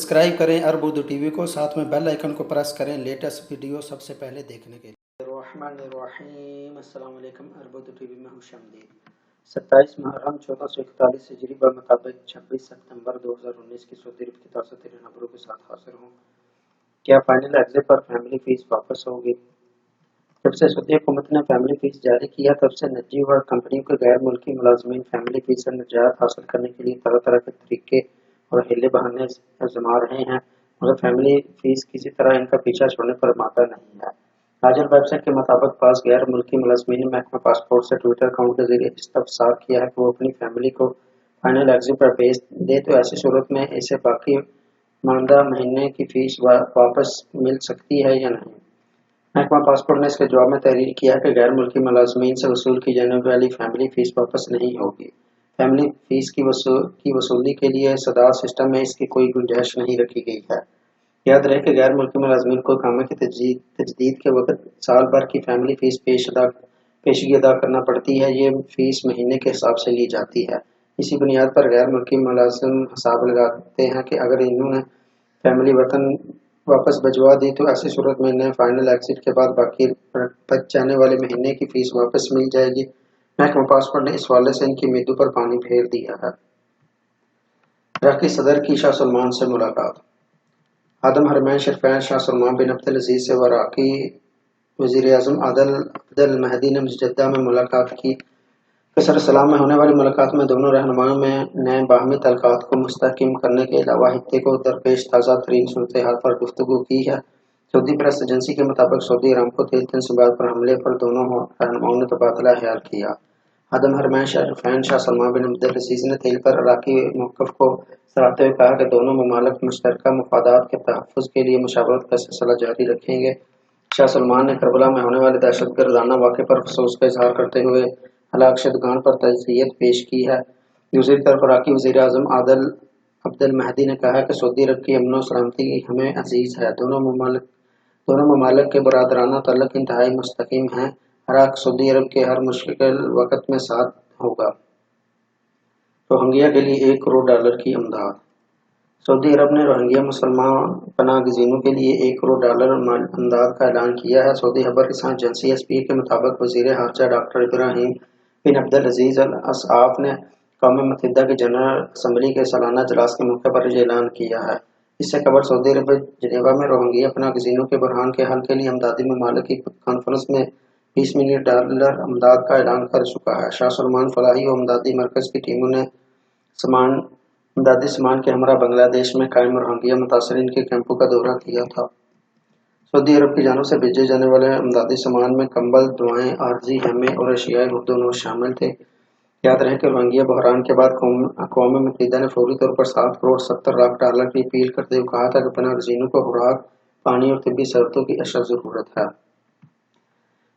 Subscribe करें अरब Urdu TV को, साथ में बेल आइकन को प्रेस करें लेटेस्ट वीडियो सबसे पहले देखने के लिए। रहमानिर्रहीम, अस्सलाम वालेकुम। अरब उर्दू टीवी में खुशामदीद। 27 मुहर्रम 1441 हिजरी के मुताबिक 26 सितंबर 2019 की सऊदी अरब की तरफ से तेरे खबरों के साथ हाजिर हूँ। क्या फाइनल एग्जिट पर फैमिली फीस वापस होगी? जब से सऊदी हुकूमत ने फैमिली फीस जारी किया तब से निजी व कंपनियों के गैर मुल्की मुलाजमीन फैमिली फीस से निजात हासिल करने के लिए तरह तरह के तरीके और हीले बहाने आजमा रहे हैं, मगर फैमिली फीस किसी तरह इनका पीछा छोड़ने पर माता नहीं है। राजर वेबसाइट के मुताबिक पास गैर मुल्की मुलाजमीन ने महकमा पासपोर्ट से ट्विटर अकाउंट के जरिए इस्तफसार किया है कि वो अपनी फैमिली को फाइनल एग्जिट पर भेज दे तो ऐसी सूरत में इसे बाकी मानदा महीने की फीस वापस मिल सकती है या नहीं। महकमा पासपोर्ट ने इसके जवाब में तहरीर किया है कि गैर मुल्की मुलाजमीन से वसूल की जाने वाली फैमिली फीस वापस नहीं होगी। फैमिली फीस की वसूली के लिए सदा सिस्टम में इसकी कोई गुंजाइश नहीं रखी गई है। याद रहे कि गैर मुल्की मुलाजमीन को इकामे की तजदीद के वक्त साल भर की फैमिली फीस पेशगी अदा करना पड़ती है। ये फीस महीने के हिसाब से ली जाती है। इसी बुनियाद पर गैर मुल्की मुलाजिम हिसाब लगाते हैं कि अगर इन्होंने फैमिली वतन वापस भिजवा दी तो ऐसी सूरत में इन्हें फाइनल एग्जिट के बाद बाकी बच जाने वाले महीने की फीस वापस मिल जाएगी। महकमा पासपोर्ट ने इस हवाले से इनकी उम्मीदों पर पानी फेर दिया है। इराकी सदर की शाह सलमान से मुलाकात। आदम हरमैन शरीफैन शाह सलमान बिन अब्दुल अजीज से वराकी वजीर आजम अब्दुल महदी ने जद्दा में मुलाकात की। कसर सलाम में होने वाली मुलाकात में दोनों रहनुमाओं ने बाहमी तल्कात को मुस्तहकम करने के अलावा खित्ते को दरपेश ताज़ा तरीन सूरत हाल पर गुफ्तगू की है। सऊदी प्रेस एजेंसी के मुताबिक सऊदी अरामको तेल तंसीबात पर हमले पर दोनों रहनुमाओं ने तबादला ख्याल किया। आदम हरमैन शरीफैन शाह सलमान बिन अब्दुल अजीज ने तेल पर इराकी मौक़िफ़ को सराहते हुए कहा कि दोनों ममालिक मुश्तरका मफादात के तहफ़्फ़ुज़ के लिए मुशावरत का सिलसिला जारी रखेंगे। शाह सलमान ने करबला में होने वाले दहशतगर्दाना वाक़े पर अफसोस का इजहार करते हुए हलाक शुदगान पर तज़ियत पेश की है। दूसरी तरफ इराकी वज़ीर आज़म अब्दुल महदी ने कहा कि सऊदी अरब की अमन व सलामती हमें अजीज़ है। दोनों ममालिक के बरादराना ताल्लुक़ इंतहाई मुस्तक़ीम हैं। इराक सऊदी अरब के हर मुश्किल वक़्त में साथ होगा। रोहिंग्या के लिए $1 करोड़ की इमदाद। सऊदी अरब ने रोहिंग्या मुसलमान पनाहगज़ीनों के लिए $1 करोड़ इमदाद का ऐलान किया है। सऊदी खबर रसां एजेंसी SPA के मुताबिक वज़ीर ख़ारजा डॉक्टर इब्राहीम बिन अब्दुल अजीज अल असआफ ने अक़वाम मुत्तहिदा की जनरल असम्बली के सालाना इजलास के मौके पर यह ऐलान किया है। इससे कबल सऊदी अरब जिनेवा में रोहिंग्या पनाहगज़ीनों के बहरान के हल के लिए अमदादी ममालिक की कॉन्फ्रेंस में $20 मिलियन इमदाद का ऐलान कर चुका है। शाह सलमान फलाही और अमदादी मरकज़ की टीमों ने इमदादी सामान के हमरा बांग्लादेश में कायम रोहिंग्या मुतासरीन के कैंपों का दौरा किया था। सऊदी अरब की जानिब से भेजे जाने वाले इमदादी सामान में कंबल, दवाएं, आरजी हेमे और एशियाई खुर्दनोश शामिल थे। याद रहे कि रोहिंग्या बहरान के बाद अक़वाम मुत्तहिदा ने फौरी तौर पर $7 करोड़ 70 लाख की अपील करते हुए कहा था कि पनाहगज़ीनों को खुराक, पानी और तिब्बी सहूलतों की अशद ज़रूरत है।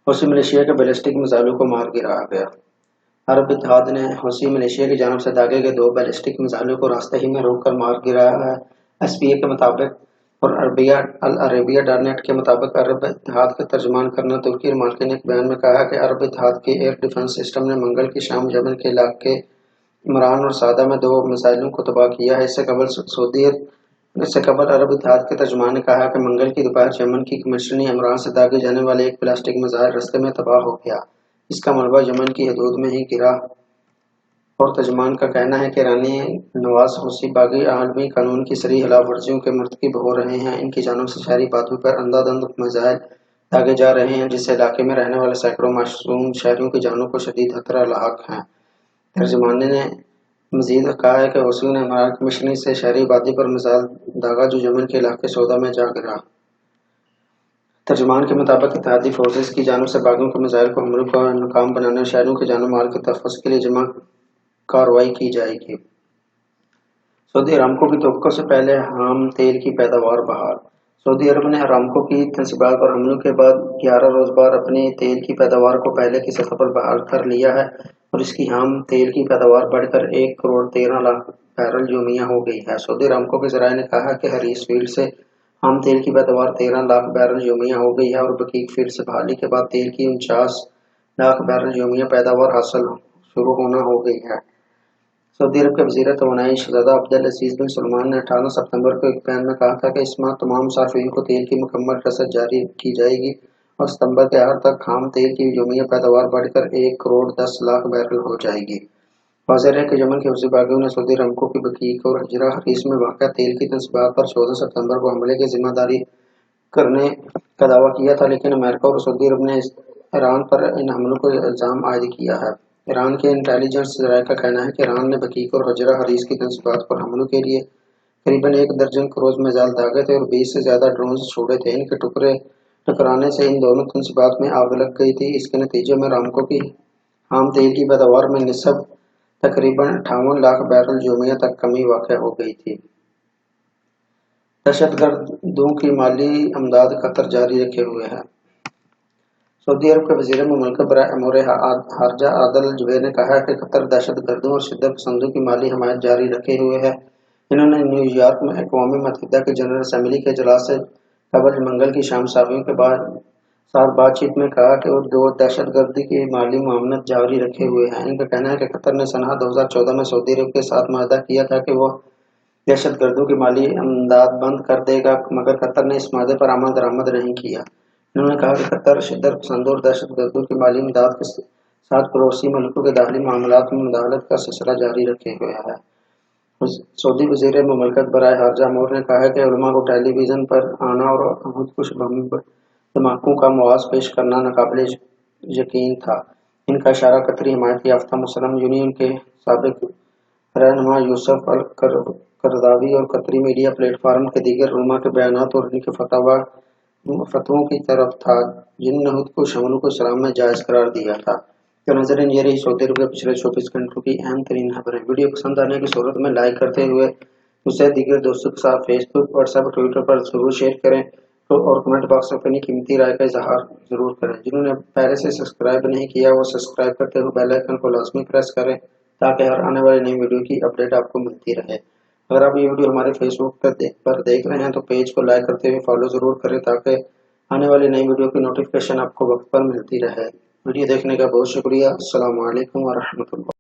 हौसी मलेशिया के बैलिस्टिक मिसाइलों को मार गिराया गया। अरब इत्तेहाद ने हौसी मलेशिया की जानिब से दागे गए 2 बैलिस्टिक मिसाइलों को रास्ते ही में रोककर मार गिराया है। SPA के मुताबिक और अल अरेबिया .net के मुताबिक अरब इत्तेहाद के तर्जुमान कर्नल तुर्की माल्की ने एक बयान में कहा कि अरब इत्तेहाद के एयर डिफेंस सिस्टम ने मंगल की शाम यमन के इलाके इमरान और सादा में 2 मिसाइलों को तबाह किया है। इससे कबल अरब इत्तेहाद के तर्जुमान ने कहा कि मंगल की दोपहर यमन की कमिश्नरी इमरान से दागे जाने वाले एक प्लास्टिक मिसाइल रास्ते में तबाह हो गया। इसका मलबा यमन की हदूद में ही गिरा और तर्जुमान का कहना है कि ईरानी नवाज हौसी बागी आलमी कानून की सरी खिलाफ वर्जियों के मर्तकब हो रहे हैं। इनकी जानिब से शहरी बातों पर अंधाधुंध मिसाइल दागे जा रहे हैं, जिससे इलाके में रहने वाले सैकड़ों मासूम शहरियों की जानों को शदीद खतरा लाहक है। तर्जुमान ने मजीद कहा है कि हौसियों ने इमरान कमिश्नरी से शहरी आबादी पर मिसाइल दागा जो यमन के इलाके सौदा में जा गिरा। तर्जुमान के मुताबिक इत्तेहादी फोर्सेस की जानिब से बागियों के मिसाइल को हमलों को नाकाम बनाने और शहरों के जानो माल के तहफ़्फ़ुज़ के लिए जमा कार्रवाई की जाएगी। सऊदी अरामको की तवक्को से पहले हाम तेल की पैदावार बहाल। सऊदी अरब ने अरामको की तंसीबात और हमलों के बाद 11 रोज़ बाद अपनी तेल की पैदावार को पहले की सतह पर बहाल कर लिया है और इसकी हाम तेल की पैदावार बढ़कर 1 करोड़ 13 लाख बैरल यौमिया हो गई है। सऊदी अरामको के ज़राए ने कहा कि हरीस फील्ड से हाम तेल की पैदावार 13 लाख बैरल यौमिया हो गई है और बकीक फील्ड से बहाली के बाद तेल की 49 लाख बैरल यौमिया पैदावार हासिल शुरू होना हो गई है। सऊदी अरब के वज़ीर तवानाई शहज़ादा अब्दुल अज़ीज़ बिन सलमान ने 18 सितंबर को एक बयान में कहा था कि इस माह तमाम सार्फिन को तेल की मुकम्मल रसद जारी की जाएगी और सितंबर के आखिर तक खाम तेल की यौमिया पैदावार बढ़कर 1 करोड़ 10 लाख बैरल हो जाएगी। वाज़ेह है कि यमन के हौसी बागियों ने सऊदी अरामको की बकीक और हजरा हरीस में वाक़या तेल की तनसीबात पर 14 सितंबर को हमले की जिम्मेदारी करने का दावा किया था, लेकिन अमेरिका और सऊदी अरब ने ईरान पर इन हमलों को इल्ज़ाम आयद किया है। ईरान के इंटेलिजेंस ज़राए का कहना है कि ईरान ने बकीक और हजरा हरीस की तनसीबात पर हमलों के लिए करीबन 1 दर्जन क्रूज़ मिसाइल दागे थे और 20 से ज़्यादा ड्रोन छोड़े थे। इनके टकराने से इन दोनों तनसीबात में आग लग गई थी। इसके नतीजे में अरामको की खाम तेल की पैदावार में निस्बत तकरीबन 58 लाख बैरल यौमिया तक कमी वाक़या हो गई थी। दहशतगर्दों की माली अमदाद कतर जारी रखे हुए है। सऊदी अरब के वज़ीर मुमलिकत बराए अमूर खारजा आदिल जुबैर ने कहा है कि कतर दहशतगर्दों और शिद्दत पसंदों की माली हमायत जारी रखे हुए है। इन्होंने न्यूयॉर्क में अक़वाम मुत्तहिदा की जनरल असम्बली के इजलास से कबल मंगल की शाम साफ़ियों के साथ बातचीत में कहा कि वो दो दहशतगर्दी की माली मुआवनत जारी रखे हुए हैं। इनका कहना है कि कतर ने सनह 2014 में सऊदी अरब के साथ मुआहदा किया था कि वो दहशतगर्दों की माली इमदाद बंद कर देगा, मगर कतर ने इस मुआहदे पर अमल दरामद नहीं किया। उन्होंने कहा कि कतर शिद्दत पसंदों और दहशतगर्दों की माली इमदाद के साथ पड़ोसी मुल्कों के दाखिली मामलात में मुदाखलत का सिलसिला जारी रखे हुए है। सऊदी वज़ीर मुमलिकत बराए खारजा अमूर ने कहा है कि उलमा को टेलीविज़न पर आना और खुदकुश धमाकों का मवाज़ पेश करना नाकाबिल यकीन था। इनका इशारा कतरी हिमायत याफ्ता मुस्लिम यूनियन के साबिक रहनुमा यूसुफ अल करदावी और कतरी मीडिया प्लेटफार्म के दीगर उलमा के बयानात और उनके फतवों की तरफ था, जिन्होंने खुदकुश हमलों को इस्लाम में जायज़ करार दिया था। तो नाज़रीन, ये रही सऊदी अरब के पिछले 24 घंटों की अहम तरीन खबरें। वीडियो पसंद आने की सूरत में लाइक करते हुए उसे दीगर दोस्तों के साथ फेसबुक, व्हाट्सएप, ट्विटर पर जरूर शेयर करें और कमेंट बॉक्स में अपनी कीमती राय का इजहार जरूर करें। जिन्होंने पहले से सब्सक्राइब नहीं किया वो सब्सक्राइब करते हुए बेल आइकन को लाजमी प्रेस करें ताकि हर आने वाली नई वीडियो की अपडेट आपको मिलती रहे। अगर आप ये वीडियो हमारे फेसबुक पर देख रहे हैं तो पेज को लाइक करते हुए फॉलो जरूर करें ताकि आने वाली नई वीडियो की नोटिफिकेशन आपको वक्त पर मिलती रहे। वीडियो देखने का बहुत शुक्रिया। अस्सलामु अलैकुम व रहमतुल्लाह।